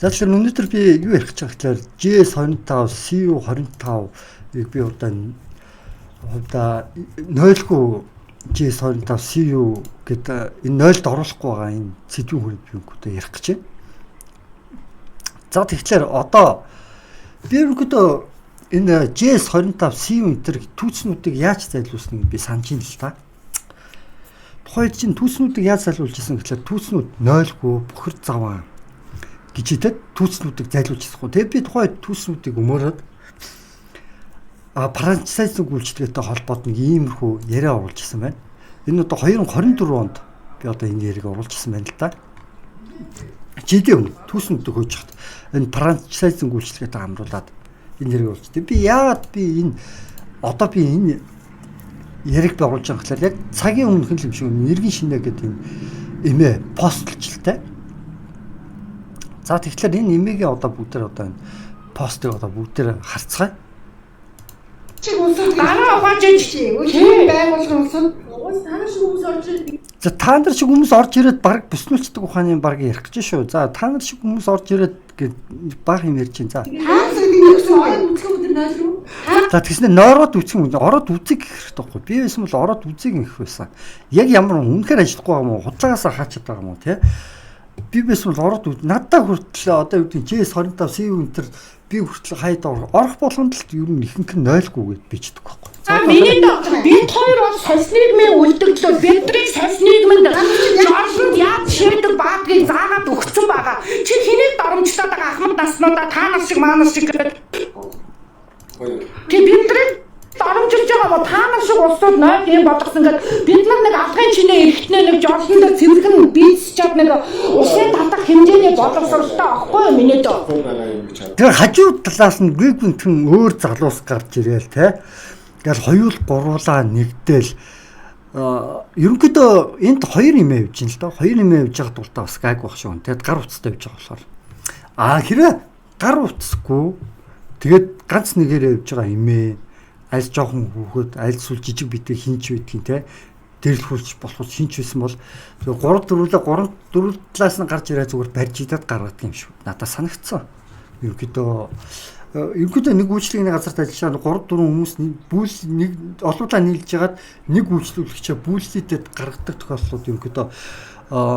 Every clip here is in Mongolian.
За тэгэхээр өнөөдөр би юу ярих гэж байгаа гэхээр JS25, CU25-ыг би удаа нойлгүй JS25, CU гэдэг энэ нойлд оруулахгүй байгаа энэ сэдвийн хүрээнд би одоо ярих гэж байна. За тэгэхээр одоо би энэ JS25, CU энэ түүцнүүдийг яаж зайлуулсныг би санаж ин л та. Тухайн чинь түүцнүүдийг яаж зайлуулж ирсэн гэхээр түүцнүүд нойлгүй бохир заваа гэж идэд түүцнүүдийг зайлуулж ирсэн. Тэгээ би тухайн түүцнүүдийг өмөрөөд франчайзинг үйлчлэгээтэй холбоод нэг иймэрхүү яриа оруулж ирсэн байна. Энэ одоо 2024 онд би одоо энэ яриаг оруулж ирсэн байна л да. Жилийн өмнө түүцнүүдийг хөөж хат энэ франчайзинг үйлчлэгээтэй хамруулад энэ яриаг оруулж. Би яагаад энэ яриг байгуулж байгаа гэхээр яг цагийн өмнөх юм шиг нэргийн шинэ гэдэг юм эмээ постлчилтэй. За тэгэхээр энэ эмээгийн одоо бүгдээр одоо энэ постыг одоо бүгдээр харцгаая. Чи үсэг дараа ухааж чи үгүй байгуулгын үсэг танаа шиг хүмүүс орж ирээд. За та нар шиг хүмүүс орж ирээд баг бүснүүлчдэг ухааны баг ярих гэж шүү. За та нар шиг хүмүүс орж ирээд баг юм ярьж байна. За. Таасаг нэгсэн ороод үзэх өдөр нойлруу. За тэгснэ нойроод үцэх юм. Ороод үзэг гэх хэрэгтэй байхгүй. Би байсан бол ороод үзэг гэх байсан. Яг ямар үнэхээр ажиллахгүй юм уу? Хуцаагаас хаачаад байгаа юм уу те? Би байсан бол ороод надад хүртэл одоо юу гэдэг JS25 CU энэ би хүртэл хайд орох болгонд л ер нь ихэнх нь нойлгүй гэд бичдэг байхгүй. За миний бид хоёр бол сальснигмын үлдэгдлөө бидрийг сальснигмэнд жорсонд яаж шийдэг баадгийг заагаад өгсөн байгаа. Чи хэнийг доромжлоод байгаа ахмад наснуудаа та нар шиг маанар шиг гэдэг. Чи бидрийг доромжилж байгаа ба та нар шиг улсууд нойл юм болгосон гэдэг бид нар нэг алгын чинээ эргэтнээ нэг жорсонд цэвэрхэн бийцчихэд нэг усын татах хэмжээний боловсролтой аахгүй юу миний дөө. Тэр хажуу талаас нь гүгүнтэн өөр залуус гарч ирээл те. Тэгэл хоёул гуруулаа нэгдэл ерөнхийдөө энд хоёр эмээ явж байна л да. Хоёр эмээ явж байгаа дуртай бас гайг байх шүү. Тэгэд гар утастай явж байгаа болохоор. Хэрэг гар утасгүй тэгээд ганц нэгээрээ явж байгаа эмээ аль жоохон хүүхэд аль сүл жижиг битэй хинч байдгийн те. Дэрлхүүлж болоход хинч байсан бол 3 4 талаас нь гарч ирээ зүгээр барьж идээд гаргадаг юм шүү. Надад санагдсан. Ерөнхийдөө нэг үйлчлэгний газарт ажиллаж байгаа 3 4 хүмүүс бүүл нэг олуулаа нийлж ягаад нэг үйлчлүүлэгчээ бүүллийтэд гаргадаг тохиолдлууд ерөнхийдөө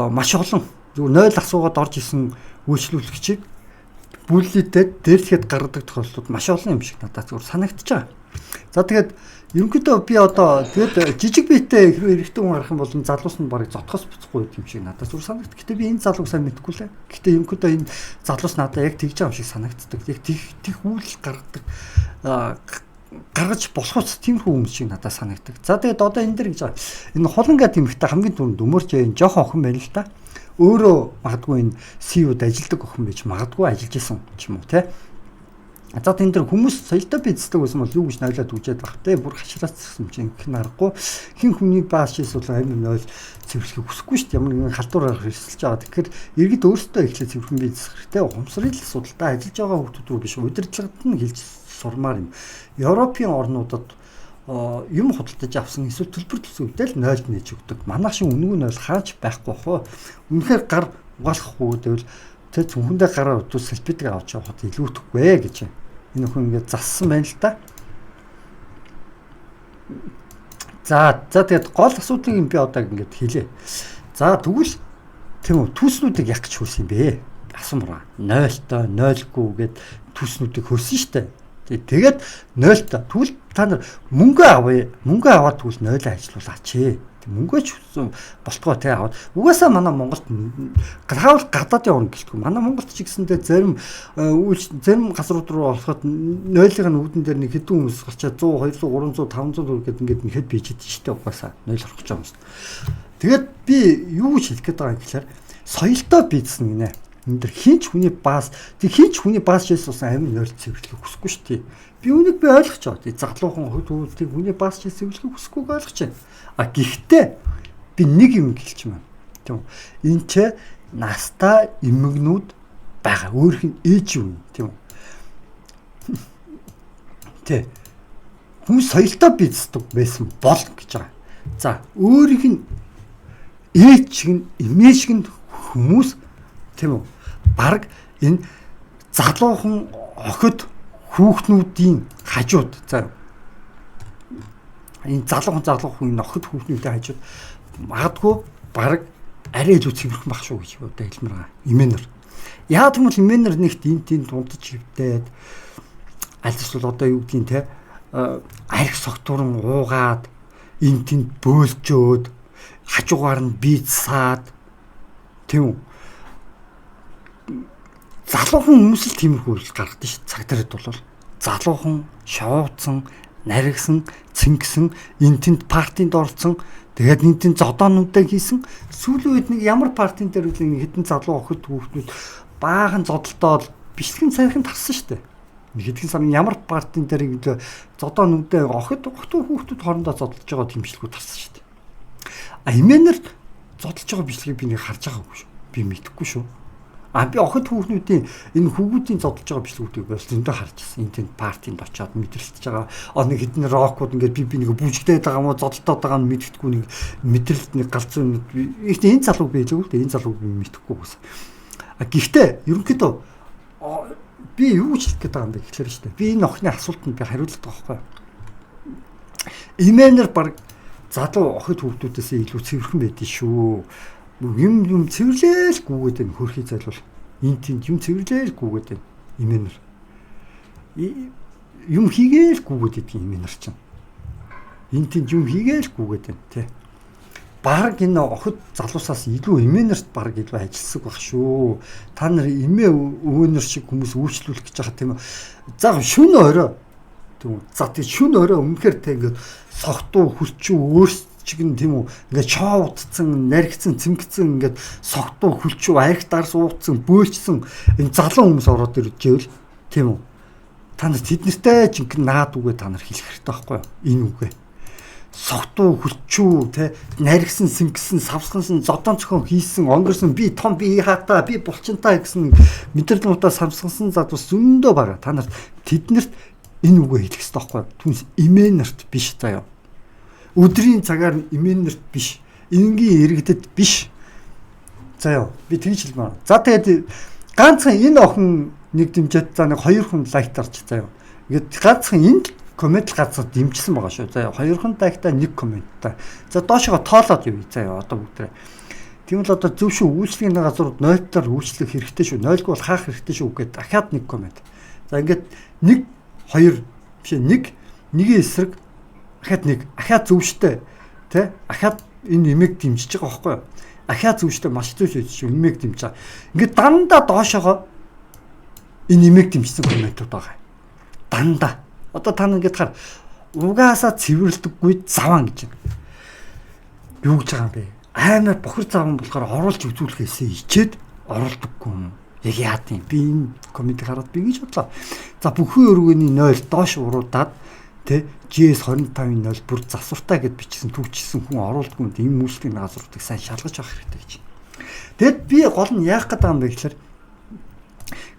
маш олон зүгээр 0 асуугаад орж исэн үйлчлүүлэгчийг бүүллийтэд дээрлэхэд гаргадаг тохиолдлууд маш олон юм шиг надад зүгээр санагдаж байгаа. За тэгээд ерөнхийдөө би одоо тэгээд жижиг биетэй хэрэгтэй хүн гарах юм бол залуус нь барыг зотхоос буцахгүй юм шиг надад зүгээр санагдав. Гэтэ би энэ залууг сайн мэдэхгүй лээ. Гэтэ ерөнхийдөө энэ залуус надад яг тэгж байгаа юм шиг санагддаг. Яг тех үйл гаргадаг гаргаж болохоос тиймэрхүү хүмүүс шиг надад санагддаг. За тэгээд одоо энэ дэр гэж байгаа. Энэ хулангаа тэмхтэй хамгийн түрүүнд өмөрч энэ жоохон охин байна л да. Өөрөө магадгүй энэ CU-д ажилладаг охин байж магадгүй ажиллаж исэн ч юм уу те. За энэ дэр хүмүүс соёлтой бийцдэг байсан бол юу гэж нойлоод үжээд байх те. Бүр хашраацсан чинь ихнэ аргагүй. Хин хүний бааш эсвэл амин нойл цэвэрлэхийг хүсэхгүй шүү дээ. Ямар нэгэн халдвар гарах хэрэгсэлж байгаа. Тэгэхээр иргэд өөрсдөө эхлээд цэвэрхэн бийцэх хэрэгтэй. Ухамсарын л асуудалтай ажиллаж байгаа хүмүүс рүү биш удирдлагад нь хэлж сурмаар юм. Европын орнуудад юм худалдаж авсан эсвэл төлбөр төсөвтэй л нойлд нээж өгдөг. Манайх шиг үнгүй нойл хаач байхгүй хоо. Үнэхээр гар угаалахгүй гэвэл тэр зөвхөндөө гараа утус салбитыг авч явахад илүүтэхгүй гэж. Энэ хүн ингээд зассан байна л да. За тэгээд гол асуудлыг би одоо ингээд хэлье. За тэгвэл тийм үү түүснүүдийг яг гэж хөөс юм бэ? Асуумраа. 0-той 0-гүй гэд түүснүүдийг хөөсөн штэ. Тэгээд 0-той. Тэгвэл та нар мөнгө авъя. Мөнгө аваад тэгвэл 0-оо ажиллуулаач. Мөнгөч болтгоо те аваад угаасаа манай Монголд гавал гадаад явна гэлтгүй манай Монголд ч гэсэндээ зарим газрууд руу болоход 0-ын үүдэн дээр нэг хэдэн хүмүүс гарчаад 100 200 300 500 төгрөг гэдэг ингээд нэхэд бийжэд штэ угаасаа 0 орох гэж байгаа юм. Тэгээд би юу гэж хэлэх гээд байгаа юм гэхээр соёлтой бийцсэн гинэ. Энд дэр хинч хүний баас хүний баас шийсэн амин 0 цэвэрлэх хүсэхгүй штэ. Би үнийг би ойлгож байгаа. Тэг залуухан хөлтүүдийг хүний баас цэвэрлэхийг хүсэхгүй ойлгож байна. Гэхдээ би нэг юм хэлчихмээ. Тийм. Энэ ч настай эмэгнүүд байгаа. Өөрх нь ээж юу юм, тийм үү? Тэ. Хүмүүс соёлтой бийцдэг байсан бол гэж байгаа. За, өөрийнх нь ээж шиг нь эмээ шиг нь хүмүүс тийм үү? Бараг энэ залуухан охид хүүхнүүдийн хажууд заа энэ залуухан охид хүүхнүүдийн хажууд магадгүй баг арай илүү цэвэрхэн байх шүү гэж одоо хэлмээр байгаа. Имэнэр. Яа гэвэл имэнэр нэгт энэ дундаж хөвдөөд аль эсвэл одоо юу гэдгийг те арх согтуран уугаад энэ тэнд бөөлжөөд хажуугаар нь бийцсаад тийм үү. Залуухан хүмүүс л тиймэрхүү үйл гаргадаг шүү. Цаг дараад бол залуухан шоуцсан, наригсан, цэнгсэн, энэ тэнд партинд оролцсон. Тэгээд энэ тэнд зодоонуудаа хийсэн. Сүүлийн үед нэг ямар партийн дээр үл нэг хэдэн залуу охид хүүхдүүд баахан зодолтоод бичлэгэн сайхан тарсан шүү дээ. Нэг хэдэн сарын ямар партийн дээр ингэ зодоонуудаа охид хүүхдүүд хоорондоо зодолж байгаа тэмцэлгүүд тарсан шүү дээ. Имэнэр зодолж байгаа бичлэгийг би нэг харж байгаагүй шүү. Би мэдэхгүй шүү. Би охид хүүхнүүдийн энэ хүүгүүдийн зодолж байгаа бичлэгүүдийг бас зөндөө харж ирсэн. Энэ тэнд партинд очиод мэдрэлтж байгаа. Нэг хэдэн рокууд ингээд би нэг бүжигдээд байгаа мó зодолтоод байгаа нь мэддэхгүй нэг мэдрэлт нэг галзуу их энэ залууг би хэлээгүй л дээ. Энэ залууг би мэдэхгүй гэсэн. Гэхдээ ерөнхийдөө би юу гэж хэлэх гээд байгаа юм бэ гэхлээр шүү дээ. Би энэ охины асуултанд би хариулдаг байхгүй. Имэнэр баг залуу охид хүүхдүүдээс илүү цэвэрхэн байдгийг шүү. Юм цэвэрлээлгүйгээд энэ хөрхий зайлвал энэ тэнд юм цэвэрлээлгүйгээд энэ имэнэр юм хийгээлгүйгээд идэх имэнэр чинь энэ тэнд юм хийгээлгүйгээд энэ тий баг энэ охид залуусаас илүү имэнэрт баг илүү ажилсаг баг шүү. Та нар эмээ өвөнөр шиг хүмүүс үйлчлүүлэх гэж байгаа тийм үү. За шүн орой тийм үү. За тий шүн орой өмнөхөр тий ингээд согтуу хүлчүү өөрсчиг нь тийм үү. Ингээд шоудцсан, наригцсан, цэнгцэн ингээд согтуу хүлчүү арх дарс ууцсан, бөөлчсөн энэ залуу хүмүүс ороод иржээвэл тийм үү. Та нар тэднэртэй жинхэнэ наад үгээ та нар хэлэх хэрэгтэй байхгүй юу? Энэ үгээ. Согтуу хүлчүү те наригсан сингсэн савсгансан зодон цохон хийсэн онгорсон би том би хатаа би булчинтай гэсэн мэдрэлнуудаа самсгасан задус зөндөө байгаа. Та нар тэднэрт энэ үгээ хэлэх хэрэгтэй байхгүй юу? Түнс имэнэрт биш заяа. Өдрийн цагаар имэнэрт биш. Энгийн иргэдэд биш. Заяа. Би тэгж хэлмээр. За тэгээд ганцхан энэ охин нэг дэмжээд за нэг хоёр хүн лайктарч заяа. Ингээд ганцхан энд коммент гацаад дэмжсэн байгаа шүү. За 2 дайгтаа 1 комменттай. За доошоо тоолоод явъя. За одоо бүгдээ. Тийм л одоо зөв шүү. Үйлчлэгийн газрууд 0-таар үйлчлэх хэрэгтэй шүү. 0-г бол хаах хэрэгтэй шүү гэдэг дахиад 1 коммент. За ингээд 1 2 биш 1-ийн эсрэг дахиад 1 ахиад зөв штэ. Тэ? Ахиад энэ имийг дэмжиж байгаа байхгүй юу? Ахиад зөв штэ маш зөв шүү. Имийг дэмжиж байгаа. Ингээд дандаа доошоо энэ имийг дэмжсэн комментууд байгаа. Дандаа одоо та нэг гэдгээр угаасаа цэвэрлдэггүй заван гэж байна. Юу гэж байгаа юм бэ? Аймаар бохир заван болохоор оруулж үзүүлэхээсээ ичээд оруулдаггүй юм. Яг яад юм. Би энэ коммент хараад би гэж бодлоо. За бүхэн өргөний 0 доош уруудаад тэ GS25-ын 0 бүр засвартай гэд бичсэн түүчсэн хүн оруулдаггүй юм. Энэ үйлчлэгийн газруудыг сайн шалгаж авах хэрэгтэй гэж. Тэгэд би гол нь яах гэдэг юм бэ гэхээр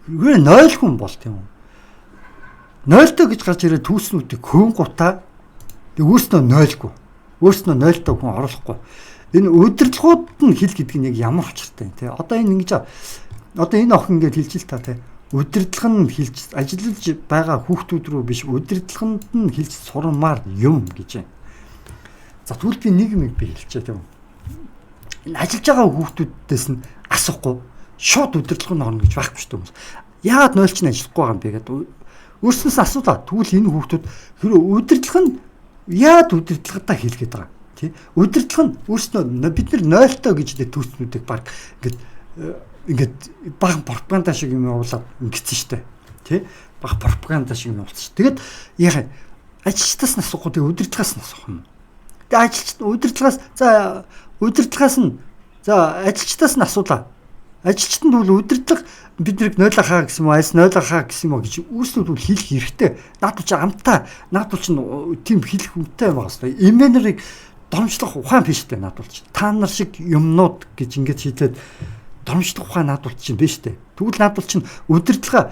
0 хүн бол тийм үү? 0-той гэж гарч ирээд түүснүүдийг хөөн гутаа тэг өөрснөө 0-гүй. Өөрснөө 0-той хүн оруулахгүй. Энэ удирдлагууд нь хэл гэдэг нь яг ямар учиртай тий. Одоо энэ ингэж одоо энэ охин ингэж хэлж л та тий. Удирдлага нь хэлж ажиллаж байгаа хүүхдүүд рүү биш удирдлаганд нь хэлж сурмаар юм гэж байна. За тэгвэл би нэг юм би хэлчихэ тийм үү. Энэ ажиллаж байгаа хүүхдүүдээс нь асуухгүй шууд удирдлага нь орно гэж байхгүй шүү дээ. Яагаад 0 ч нь ажиллахгүй байгаа юм бэ гэдэг өөрснөөс асуулаа. Тэгвэл энэ хүүхдүүд хэрэв удирдлага нь яад удирдлагатаа хэлгээд байгаа. Тий? Удирдлага нь өөрснөө бид нар 0-той гэж төсснүүдийг баг ингээд баг пропаганда шиг юм явуулаад ингэсэн штэ. Тий? Баг пропаганда шиг юм явуулсан. Тэгээд яах вэ? Ажилчдаас нь асуухгүй тэгээд удирдлагаас нь асуух юм. Тэгээд ажилчид удирдлагаас нь ажилчдаас нь асуулаа. Ажилчтанд бол удирдлага биднийг 0 хаа гэсэн юм уу, айс 0 хаа гэсэн юм уу гэж үүснүүд бол хэлэх хэрэгтэй. Наадвал чи амтаа, наадвал чи тийм хэлэх үнэтэй байгаа хэвээр. Имэнэрийг доромжлох ухаан биш үү наадвал чи. Та нар шиг юмнууд гэж ингэж хэлээд доромжлох ухаан наадвал чи биш үү. Тэгвэл наадвал чи удирдлага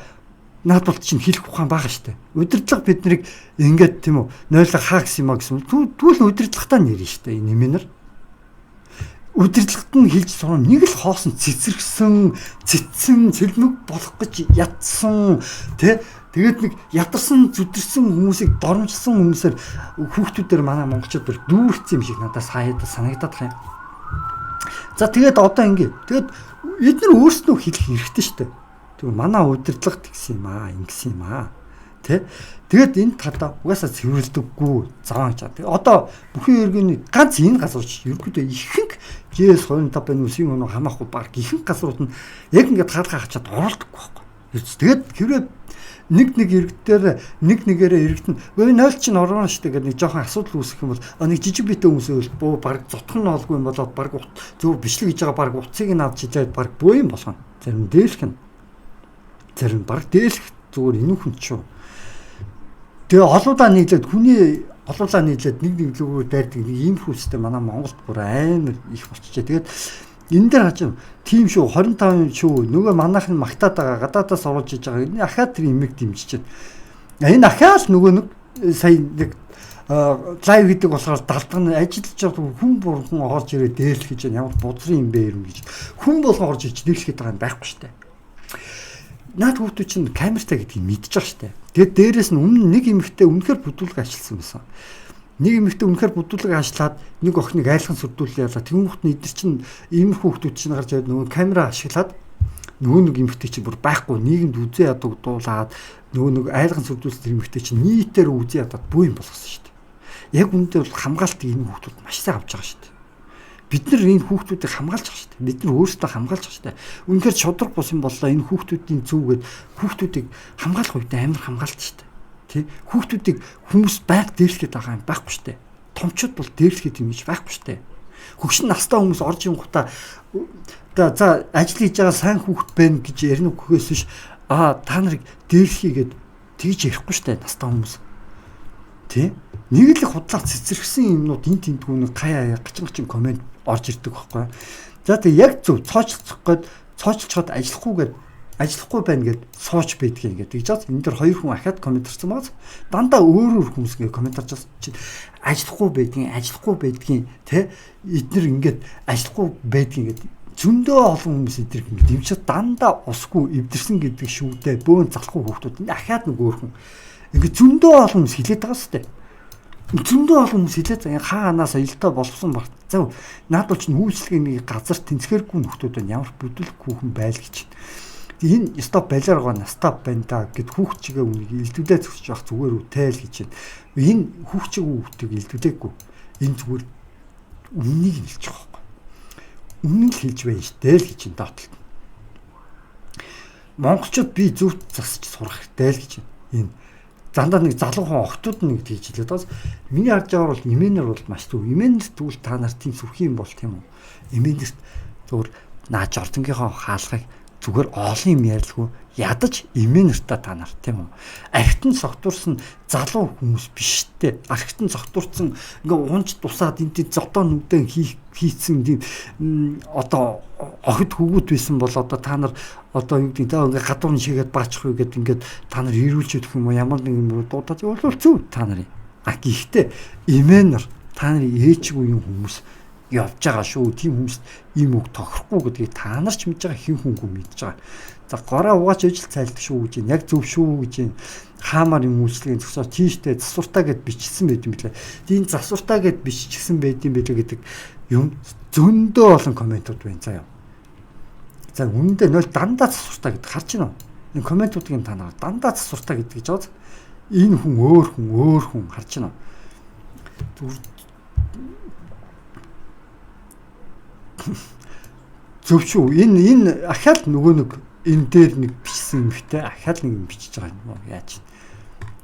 наадвал чи хэлэх ухаан байгаа шүү дээ. Удирдлага биднийг ингэж тийм үү 0 хаа гэсэн юм аа гэсэн. Тэгвэл удирдлагатаа нэрнэ шүү дээ. Энэ имэнэр удирдлагт нь хэлж сурна нэг л хоосон цэцэрхсэн цэцэн цэлмэг болох гэж ядсан тэгээд нэг ядарсан зүдэрсэн хүмүүсийг доромжилсан хүмүүсээр хүүхдүүдээр манай монголчууд бүр дүүрсэн юм шиг надад санагдаад байна. За тэгээд одоо ингэ тэгээд эдгээр өөрсдөө хэлэх хэрэгтэй шүү дээ. Тэгвэл манай удирдлагт гэсэн юм аа ингэсэн юм аа тэгээд энэ талаа угаасаа цэвэрлдэггүй зам чаа. Одоо бүхэн иргэний ганц энэ газарч ерөнхийдөө ихэнх GS 25 байна үсийн өнөө хамаахгүй баг ихэнх газрууд нь яг ингээд хаалгаа хачаад оролдохгүй байхгүй. Тэгээд хэврээ нэг иргэдээр нэг нэгээрээ иргэдэн өө 0 чинь орно штэ гэдэг нэг жоохон асуудал үүсэх юм бол нэг жижиг битэй хүмүүсээс бөө баг зотхон нь олгүй юм болоод баг зөв бичлэг хийж байгаа баг утсыг нь авч ижээд баг бөө юм болгоно. Зарим дээлх нь зарим баг дээлх зүгээр энэ хүн ч шүү. Тэгээ олуулаа нийлээд хүний олуулаа нийлээд нэг рүү дайрдаг нэг ийм хүстэй манай Монголд бүр амар их болчихжээ. Тэгээд энэ дээр хаж тийм шүү 25 шүү нөгөө манайх нь магтаад байгаа гадаадаас оруулж иж байгаа энэ ахаад тэр имийг дэмжиж байна. Энэ ахаал нөгөө нэг сая нэг лайв гэдэг болохоор далдаг нь ажиллаж байгаа хүн бурхан орж ирээ дээлх гэж ямар бузрын юм бэ юм гэж хүн болгон орж иж дээлхэд байгаа юм байхгүй штэ. Наад хүүхдүүд чинь камертай гэдгийг мэдчихэж байгаа штэ. Тэгээд дээрэс нь өмнө нэг эмэгтэй үнэхээр бүдүүлэг ажилласан байсан. Нэг эмэгтэй үнэхээр бүдүүлэг ажиллаад нэг охиныг айлхан сүрдүүлээ ялаа. Тэнгуут нь эдгээр чинь иймэрхүү хүүхдүүд чинь гарч ирээд нөгөө камера ашиглаад нөгөө нэг эмэгтэй чинь бүр байхгүй нийгэмд үзээ ядаг дуулаад нөгөө нэг айлхан сүрдүүлсэн эмэгтэй чинь нийтээр үзээ ядаад бүү юм болгосон шүү дээ. Яг үүндээ бол хамгаалтыг энэ хүүхдүүд маш сайн авч байгаа шүү дээ. Бид нар энэ хүүхдүүдийг хамгаалж байгаа шүү дээ. Бид нар өөрсдөө хамгаалж байгаа шүү дээ. Үнэхээр шудраг бус юм боллоо энэ хүүхдүүдийн зүгээд хүүхдүүдийг хамгаалах үед амар хамгаалт шүү дээ. Хүүхдүүдийг хүмүүс байг дээрлэхэд байгаа юм байхгүй шүү дээ. Томчууд бол дээрлэхэд юм гэж байхгүй шүү дээ. Хөгшин настай хүмүүс орж ирэнгуутаа за ажил хийж байгаа сайн хүүхд байна гэж ярина үхээс биш та нарыг дээрлэхийгээд тэгж ярихгүй шүү дээ настай хүмүүс. Нэг л худлаар цэцэрхсэн юмнууд энэ тентгүүний гаяа гачин комент орж ирдэг байхгүй. За тэг яг зөв цоочлох гээд цоочлцоход ажиллахгүй байна гэд сууч байдгийг ингээд тэгж байгаа. Энэ дэр хоёр хүн ахаад комент ирсэн байгаа. Дандаа өөр хүмүүс ингээд комент орж байгаа чинь ажиллахгүй байдгийн эднэр ингээд ажиллахгүй байдгийн ингээд зөндөө олон хүмүүс эднэр ингээд дэмжиж дандаа усгүй эвдэрсэн гэдэг шүүдэ бөөн залахгүй хүүхдүүд энэ ахаад нэг өөр хүн ингээд зөндөө олон хүмүүс хилээд байгаа сте. Зөндөө олон хүмүүс хилээд хаанаас аялалтаа боловсон баг. За наад бол чинь үйлчлэгээний газар тэнцгэргүй нөхдүүд байна. Ямар бүдүүлэхгүй хүн байл гэж. Энэ стоп балиар гоо настап байна да гэд хүүхчигээ үнийг илдүүлээ зөвч явах зүгээр үү тайл гэж байна. Энэ хүүхчиг хүүхдийг илдүүлээгүй. Энэ зүгээр үннийг хэлж байгаа байхгүй. Үннийг хэлж байна штэ л гэж энэ доотлол. Монголчууд би зөвхт засаж сурах хэрэгтэй л гэж энэ зандаа нэг залуу хүн охтууд нэг тэгж хэлээд бас миний харж байгаагаар бол имэнер бол маш зөв. Имэнер тэгвэл та нар тийм сүрхий юм бол тийм үү? Имэнерт зөвхөн нааж ордонгийнхоо хаалгыг зүгээр олон юм ярьлгүй ядаж имэнертаа та нар тийм үү? Архитан цогтурсан залуу хүмүүс биш те. Архитан цогтурсан ингээ унж тусаад энэ зодоо нүдэн хийцэн тийм одоо охид хөвгүүд байсан бол одоо та нар одоо юу гэдэг ингээ гадуур нь шигээд баачих уу гэд ингээд та нар ирүүлж өгөх юм уу ямар нэг юм дуудаад бол зөв та нарын. Гэхдээ имэнер та нарын ээжгүй юм хүмүүс явж байгаа шүү. Тийм хүмүүст ийм үг тохирохгүй гэдгийг та нар ч мэдж байгаа хэн хүнгүй мэдж байгаа. За гороо угаач ажил цайлдаг шүү гэж яг зөв шүү гэж хаамаар юм үйлчлэгийн зөвсөө тийштэй засвартаа гэд бичсэн байт юм билээ. Тийм засвартаа гэд бичсэн байт юм билээ гэдэг юм зөндөө олон комментууд байна заяа. За үнэндээ нөл дандаа засвартаа гэдэг харж байна уу? Энэ комментуудыг та нар дандаа засвартаа гэдэг гэж бод. Энэ хүн өөр хүн харж байна уу? Зөв шүү. Энэ ахаал нөгөө нэг энэ дээр нэг бичсэн юмхтэй ахаал нэг юм бичиж байгаа юм уу? Яаж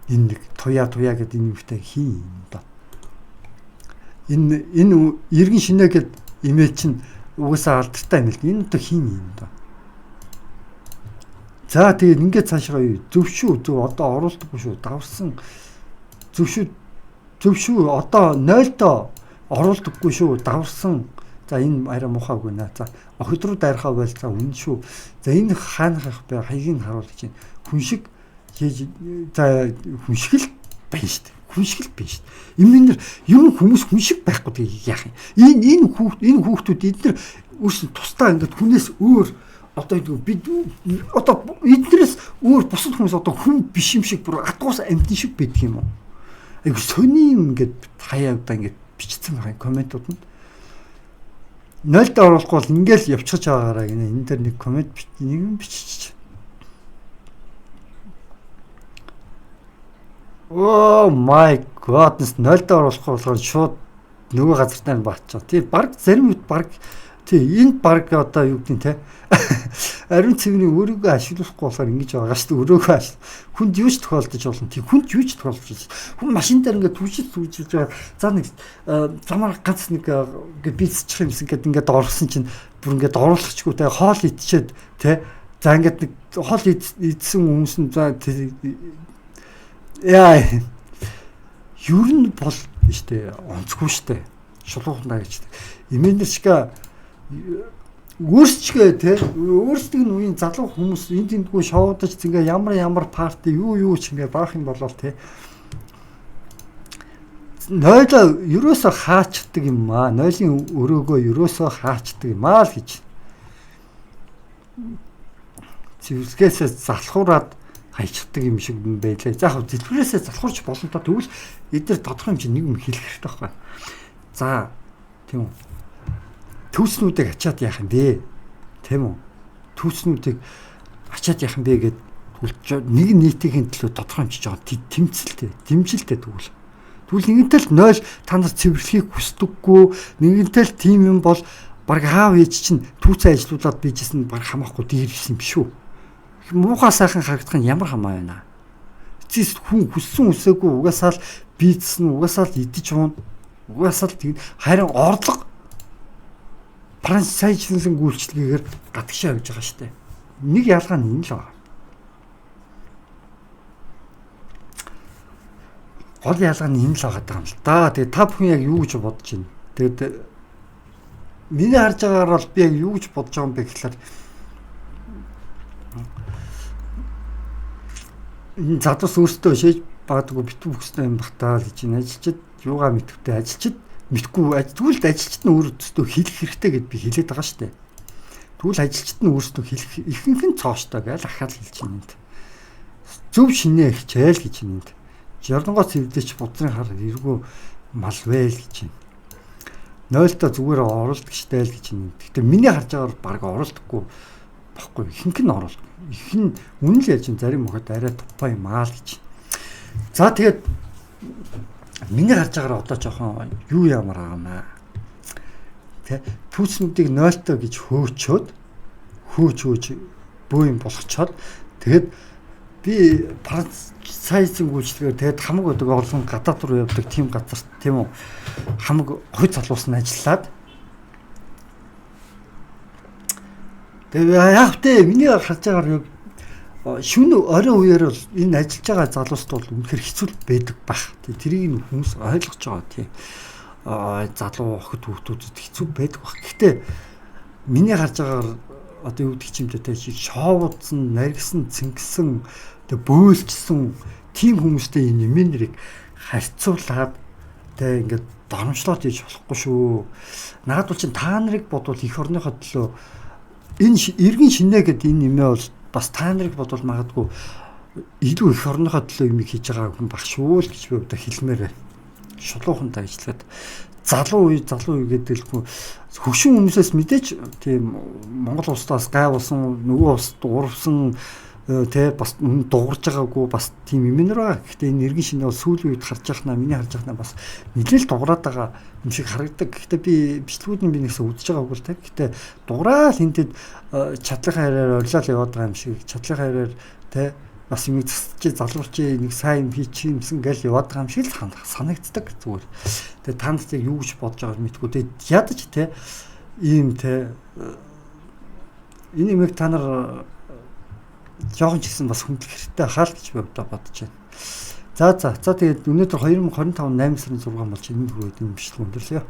энэ нэг туяа гэдэг энэ юмхтэй хийн юм да. Энэ эргэн шинэ гэд имэйл чинь угаасаа алдартай юм л. Энэ одоо хийн юм да. За тэгээд ингээд цаашгаа зөв шүү. Зөв одоо оруулдаггүй шүү. Давсан зөв шүү. Одоо 0-доо оруулдаггүй шүү. Давсан. За энэ арай мухаагүй наа. За охид руу дайрхаа байл за үн шүү. За энэ хаанах бэ? Хаягийг харуулж чинь хүн шиг за хүн шиг л байна шүү дээ. хүн шиг л биш. Эмээнэр юм хүмүүс хүн шиг байхгүй тийг яах юм. Энэ хүүхдүүд эдгээр өөрсдөө тусдаа ингээд хүнээс өөр одоо бид одоо эднэрээс өөр бусад хүмүүс одоо хүн биш юм шиг бүр адгуус амьтан шиг байдаг юм уу? Айгу сони юм ингээд хаяа удаа ингээд бичсэн байгаа комментууд нь. 0-д оруулахгүй бол ингээл явчихж байгаагаараа гинэ. Энэ дээр нэг коммент бичиж. Oh my god, 0-д оруулахгүй болохоор шууд нөгөө газартаа нь баачаа. Тий баг зарим үед баг тий энд баг одоо юу гэдэг нь те ариун цэврийн өөрийгөө ашиглахгүй болохоор ингэж байгаа шүү дээ. Өрөөгөө хүнд юу ч тохиолдож болно. Тий хүнд юу ч тохиолдож байна. Хүн машин дээр ингээд түвшиж байгаа. За нэг замаар ганц нэг ингээд бицчих юмсан гэдэг ингээд орсон чинь бүр ингээд оруулахчгүй те хоол идчихэд те за ингээд нэг хоол идсэн хүмүүс нь за яа юу нь бол штэ онцгүй штэ шулуухнаа гэж. Эмээнэр чига өөрсчгээ те өөрсдөг нь үеийн залуу хүмүүс энд тэндгүй шоудаж зингээ ямар парти юу ч ингээ баах юм болол те нойлоо ерөөсө хаачдаг юм аа нойлын өрөөгөө ерөөсө хаачдаг юм аа л гэж зэвсгээсээ залхуураад хайчдаг юм шиг юм байлаа. За яг зэлбэрээсээ залхуурч болно та тэгвэл эдгээр тодорхой хэмжээ нэг юм хэлэх хэрэгтэй байхгүй. За тийм үү. Түүснүүдийг ачаад яах юм бэ? Тийм үү? Түүснүүдийг ачаад яах юм бэ гэд нэг нийтийн төлөө тодорхой хэмжиж байгаа тэмцэлтэй, дэмжилтэй тэгвэл. Тэгвэл нэгэнтэй л 0 та нар цэвэрлэхийг хүсдэггүй, нэгэнтэй л тийм юм бол баг хаав ээж чинь түүцээ ажилуулад bijсэн баг хамаахгүй дээрсэн биш үү? Муухай сайхан харагдах нь ямар хамаа байна. Эцэс хүн хүссэн үсээгүй угаасаа л bijсэн, угаасаа л идэж уун, угаасаа л тийм харин орлого франчайзинг гүйцэтгэлгээр гадагшаа явж байгаа шүү дээ. Нэг ялгаа нь энэ л байна. Гол ялгаа нь энэ л байгаа юм л да. Тэгээ та бүхэн яг юу гэж бодож байна? Тэгээд миний харж байгаагаар бол би яг юу гэж бодож байгаа юм бэ гэхээр энэ задус өөртөө шээж баадгүй битүү бүхстэй юм бахтаа л гэж энэ ажилчид юугаа мэдвтэй ажилчид мэдгүй тэгвэл ажилчид нь өөртөө хэлэх хэрэгтэй гэд би хэлээд байгаа шүү дээ. Тэгвэл ажилчид нь өөртөө хэлэх ихэнх нь цооштой гэж ахаал хэлж байна энд. Зөв шинэ хичээл гэж энд. Жордонгоо цэвдэч будрын хар эргүү мал вэ л гэж байна. 0-та зүгээр оруулдаг штэ л гэж байна. Гэхдээ миний харж байгаагаар баг оруулдаггүй баггүй ихэнх нь оруулдаг. Их нь үнэн л ярьж зарим хөхөд арай тупаа юм аа л гэж. За тэгээд миний харж байгаагаар одоо жоохон юу ямар байгаа юм аа. Тэ түүснүүдийг 0-та гэж хөөчөөд бөө юм болгочоод тэгээд би франчайзинг гүйцэтгэлээр тэгээд хамаг өдөг олон гадаад руу явдаг тийм газар тийм үү хамаг хувь залуусан ажиллаад тэгээд яг тэ миний харж байгаагаар шүн орой үеэр бол энэ ажиллаж байгаа залуусд бол үнэхээр хэцүү байдаг бах. Тэрийг нь хүмүүс ойлгож байгаа тийм. Залуу охид хүүхдүүдэд хэцүү байдаг бах. Гэхдээ миний харж байгаагаар одоо юу гэдэг чимтэй шиг шоудсан, наригсан, цэнгсэн, тэг бөөлжсөн тийм хүмүүстэй энэ нэрийг харьцуулаад тэг ингээд доромжлоод иж болохгүй шүү. Наад бол чин та нарыг бодвол эх орныхоо төлөө энэ эргэн шинэ гэдэг энэ нэмээ бол бас та нарыг бодвол магадгүй илүү эх орныхоо төлөө юм хийж байгаа хүн баг шүү л гэж би одоо хэлмээр байна. Шулуухантай ажиллаад залуу үе гэдэг л хөвшин хүмүүсээс мэдээж тийм Монгол улсаас гайвуулсан нөгөө улсад урвсан тэ бас дуурж байгаагүй бас тийм юмнэр байгаа. Гэхдээ энэ эргэн шинэ бол сүүлийн үед харж байхнаа миний харж байхнаа бас нэлээд дуурайд байгаа юм шиг харагдаг. Гэхдээ би бичлэгүүд нь би нэгсээ үзэж байгаагүй л тэ. Гэхдээ дуурай л энтэд чадлахаа хараар орилол яваад байгаа юм шиг чадлахаа хараар тэ бас юм засчих залуурч нэг сайн юм хийчихсэн гэл яваад байгаа юм шиг л санагддаг зүгээр. Тэгээ танд яг юу гэж бодож байгааг мэдгүй. Тэгээ ядаж те ийм те энэ юмэг та нар жоохон ч гэсэн бас хүндлэх хэрэгтэй хаал гэж би одоо бодож байна. За тэгээд өнөөдөр 2025 8 сарын 6 болж энэ хүрээд энэ бичлэг өндөрлөө.